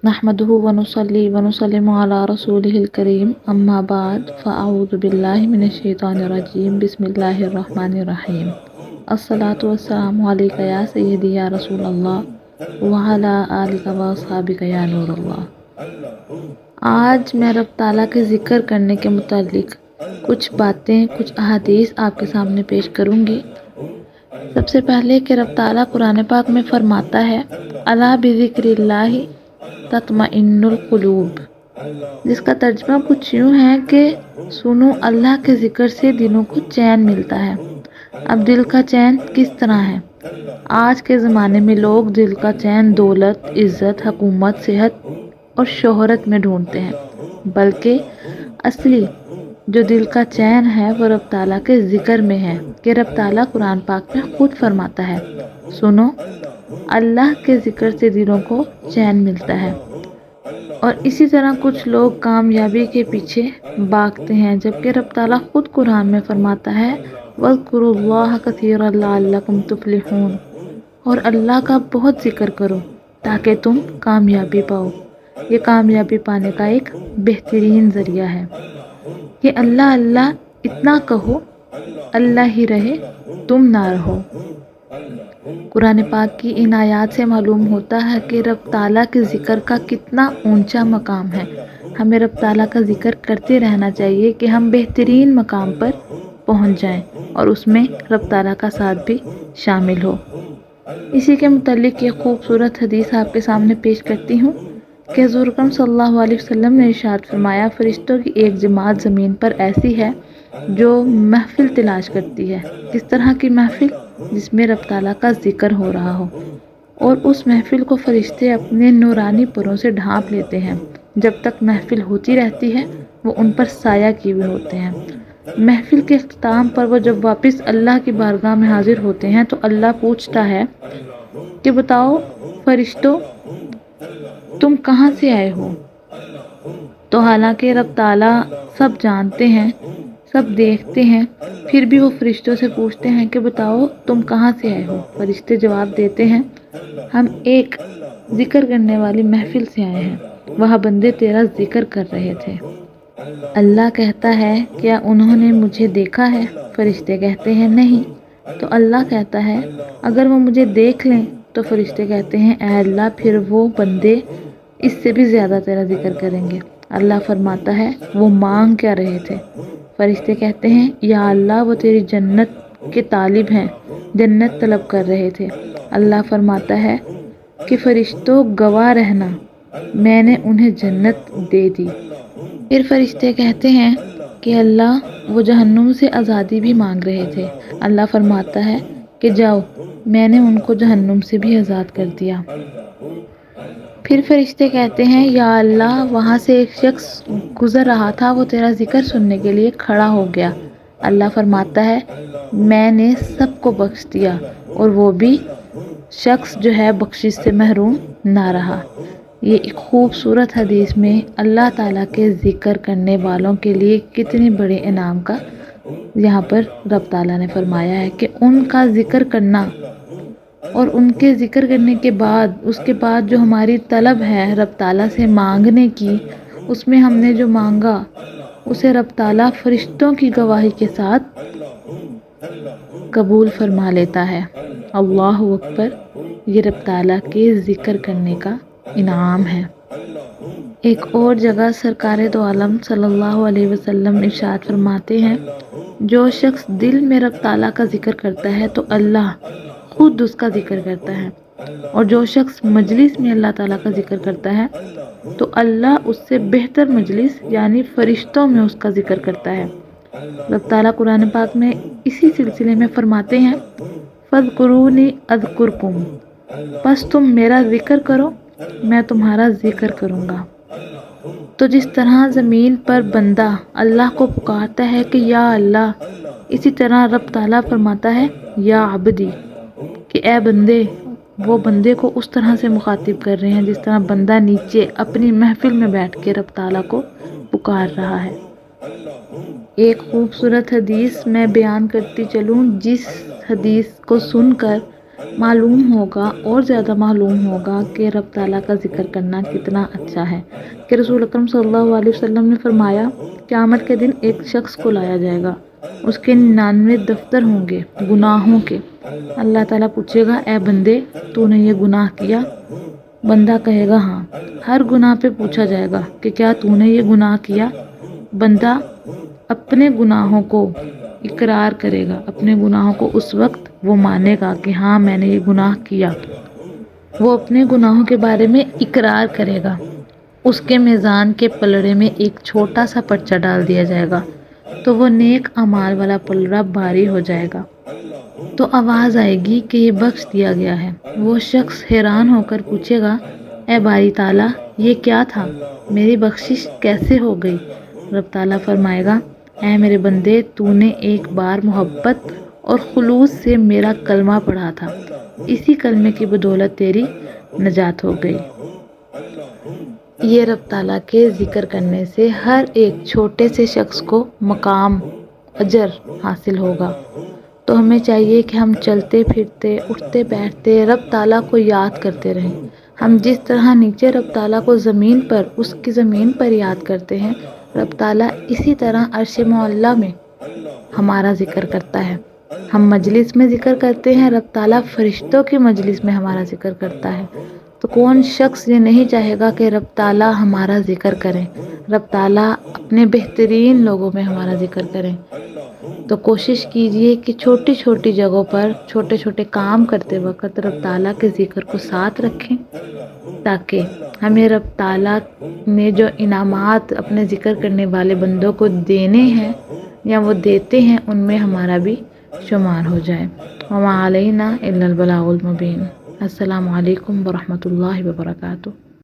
نحمده ونصلي ونسلم على رسوله الكريم اما بعد فاعوذ بالله من الشيطان الرجيم بسم الله الرحمن الرحيم الصلاة والسلام عليك يا سيدي يا رسول الله وعلى آلك واصحابك يا نور اللہ۔ آج میں رب تعالیٰ کے ذکر کرنے کے متعلق کچھ باتیں، کچھ احادیث آپ کے سامنے پیش کروں گی۔ سب سے پہلے کہ رب تعالیٰ قرآن پاک میں فرماتا ہے الا بذکر اللہ تطمئن القلوب، جس کا ترجمہ کچھ یوں ہے کہ سنو اللہ کے ذکر سے دلوں کو چین ملتا ہے۔ اب دل کا چین کس طرح ہے؟ آج کے زمانے میں لوگ دل کا چین دولت، عزت، حکومت، صحت اور شہرت میں ڈھونڈتے ہیں، بلکہ اصلی جو دل کا چین ہے وہ رب تعالیٰ کے ذکر میں ہے کہ رب تعالیٰ قرآن پاک میں خود فرماتا ہے سنو اللہ کے ذکر سے دلوں کو چین ملتا ہے۔ اور اسی طرح کچھ لوگ کامیابی کے پیچھے بھاگتے ہیں، جبکہ رب تعالیٰ خود قرآن میں فرماتا ہے وَاذْكُرُوا اللَّهَ كَثِيرًا لَعَلَّكُمْ تُفْلِحُونَ، اور اللہ کا بہت ذکر کرو تاکہ تم کامیابی پاؤ۔ یہ کامیابی پانے کا ایک بہترین ذریعہ ہے کہ اللہ اللہ اتنا کہو، اللہ ہی رہے تم نہ رہو۔ قرآن پاک کی ان آیات سے معلوم ہوتا ہے کہ رب تعالیٰ کے ذکر کا کتنا اونچا مقام ہے۔ ہمیں رب تعالیٰ کا ذکر کرتے رہنا چاہیے کہ ہم بہترین مقام پر پہنچ جائیں اور اس میں رب تعالیٰ کا ساتھ بھی شامل ہو۔ اسی کے متعلق ایک خوبصورت حدیث آپ کے سامنے پیش کرتی ہوں کہ حضور اکرم صلی اللہ علیہ وسلم نے ارشاد فرمایا فرشتوں کی ایک جماعت زمین پر ایسی ہے جو محفل تلاش کرتی ہے۔ کس طرح کی محفل؟ جس میں رب تعالیٰ کا ذکر ہو رہا ہو، اور اس محفل کو فرشتے اپنے نورانی پروں سے ڈھانپ لیتے ہیں۔ جب تک محفل ہوتی رہتی ہے وہ ان پر سایہ کیے ہوئے ہوتے ہیں۔ محفل کے اختتام پر وہ جب واپس اللہ کی بارگاہ میں حاضر ہوتے ہیں تو اللہ پوچھتا ہے کہ بتاؤ فرشتوں تم کہاں سے آئے ہو؟ تو حالانکہ رب تعالیٰ سب جانتے ہیں، سب دیکھتے ہیں، پھر بھی وہ فرشتوں سے پوچھتے ہیں کہ بتاؤ تم کہاں سے آئے ہو؟ فرشتے جواب دیتے ہیں ہم ایک ذکر کرنے والی محفل سے آئے ہیں، وہاں بندے تیرا ذکر کر رہے تھے۔ اللہ کہتا ہے کیا انہوں نے مجھے دیکھا ہے؟ فرشتے کہتے ہیں نہیں۔ تو اللہ کہتا ہے اگر وہ مجھے دیکھ لیں تو فرشتے کہتے ہیں اے اللہ پھر وہ بندے اس سے بھی زیادہ تیرا ذکر کریں گے۔ اللہ فرماتا ہے وہ مانگ کیا رہے تھے؟ فرشتے کہتے ہیں یا اللہ وہ تیری جنت کے طالب ہیں، جنت طلب کر رہے تھے۔ اللہ فرماتا ہے کہ فرشتوں گواہ رہنا میں نے انہیں جنت دے دی۔ پھر فرشتے کہتے ہیں کہ اللہ وہ جہنم سے آزادی بھی مانگ رہے تھے۔ اللہ فرماتا ہے کہ جاؤ میں نے ان کو جہنم سے بھی آزاد کر دیا۔ پھر فرشتے کہتے ہیں یا اللہ وہاں سے ایک شخص گزر رہا تھا، وہ تیرا ذکر سننے کے لیے کھڑا ہو گیا۔ اللہ فرماتا ہے میں نے سب کو بخش دیا اور وہ بھی شخص جو ہے بخشش سے محروم نہ رہا۔ یہ ایک خوبصورت حدیث میں اللہ تعالیٰ کے ذکر کرنے والوں کے لیے کتنے بڑے انعام کا یہاں پر رب تعالیٰ نے فرمایا ہے کہ ان کا ذکر کرنا اور ان کے ذکر کرنے کے بعد اس کے بعد جو ہماری طلب ہے رب تعالیٰ سے مانگنے کی، اس میں ہم نے جو مانگا اسے رب تعالیٰ فرشتوں کی گواہی کے ساتھ قبول فرما لیتا ہے۔ اللہ اکبر، یہ رب تعالیٰ کے ذکر کرنے کا انعام ہے۔ ایک اور جگہ سرکار دو عالم صلی اللہ علیہ وسلم ارشاد فرماتے ہیں جو شخص دل میں رب تعالیٰ کا ذکر کرتا ہے تو اللہ خود اس کا ذکر کرتا ہے، اور جو شخص مجلس میں اللہ تعالیٰ کا ذکر کرتا ہے تو اللہ اس سے بہتر مجلس یعنی فرشتوں میں اس کا ذکر کرتا ہے۔ رب تعالیٰ قرآن پاک میں اسی سلسلے میں فرماتے ہیں فَاذْكُرُونِي أَذْكُرْكُمْ، بس تم میرا ذکر کرو میں تمہارا ذکر کروں گا۔ تو جس طرح زمین پر بندہ اللہ کو پکارتا ہے کہ یا اللہ، اسی طرح رب تعالیٰ فرماتا ہے یا عبدی کہ اے بندے، وہ بندے کو اس طرح سے مخاطب کر رہے ہیں جس طرح بندہ نیچے اپنی محفل میں بیٹھ کے رب تعالیٰ کو پکار رہا ہے۔ ایک خوبصورت حدیث میں بیان کرتی چلوں، جس حدیث کو سن کر معلوم ہوگا اور زیادہ معلوم ہوگا کہ رب تعالیٰ کا ذکر کرنا کتنا اچھا ہے کہ رسول اکرم صلی اللہ علیہ وسلم نے فرمایا قیامت کے دن ایک شخص کو لایا جائے گا، اس کے 99 دفتر ہوں گے گناہوں کے۔ اللہ تعالیٰ پوچھے گا اے بندے تو نے یہ گناہ کیا؟ بندہ کہے گا ہاں۔ ہر گناہ پہ پوچھا جائے گا کہ کیا تو نے یہ گناہ کیا؟ بندہ اپنے گناہوں کو اقرار کرے گا، اپنے گناہوں کو اس وقت وہ مانے گا کہ ہاں میں نے یہ گناہ کیا، وہ اپنے گناہوں کے بارے میں اقرار کرے گا۔ اس کے میزان کے پلڑے میں ایک چھوٹا سا پرچہ ڈال دیا جائے گا تو وہ نیک اعمال والا پلڑا بھاری ہو جائے گا، تو آواز آئے گی کہ یہ بخش دیا گیا ہے۔ وہ شخص حیران ہو کر پوچھے گا اے باری تعالیٰ یہ کیا تھا، میری بخشش کیسے ہو گئی؟ رب تعالیٰ فرمائے گا اے میرے بندے تو نے ایک بار محبت اور خلوص سے میرا کلمہ پڑھا تھا، اسی کلمے کی بدولت تیری نجات ہو گئی۔ یہ رب تعالیٰ کے ذکر کرنے سے ہر ایک چھوٹے سے شخص کو مقام اجر حاصل ہوگا۔ تو ہمیں چاہیے کہ ہم چلتے پھرتے اٹھتے بیٹھتے رب تعالیٰ کو یاد کرتے رہیں۔ ہم جس طرح نیچے رب تعالیٰ کو زمین پر اس کی زمین پر یاد کرتے ہیں، رب تعالیٰ اسی طرح عرش معلیٰ میں ہمارا ذکر کرتا ہے۔ ہم مجلس میں ذکر کرتے ہیں، رب تعالیٰ فرشتوں کی مجلس میں ہمارا ذکر کرتا ہے۔ تو کون شخص یہ نہیں چاہے گا کہ رب تعالیٰ ہمارا ذکر کریں، رب تعالیٰ اپنے بہترین لوگوں میں ہمارا ذکر کریں۔ تو کوشش کیجئے کہ چھوٹی چھوٹی جگہوں پر چھوٹے چھوٹے کام کرتے وقت رب تعالیٰ کے ذکر کو ساتھ رکھیں، تاکہ ہمیں رب تعالیٰ نے جو انعامات اپنے ذکر کرنے والے بندوں کو دینے ہیں یا وہ دیتے ہیں ان میں ہمارا بھی شمار ہو جائے۔ وما علینا الا البلاغ المبین۔ السلام علیکم ورحمۃ اللہ وبرکاتہ۔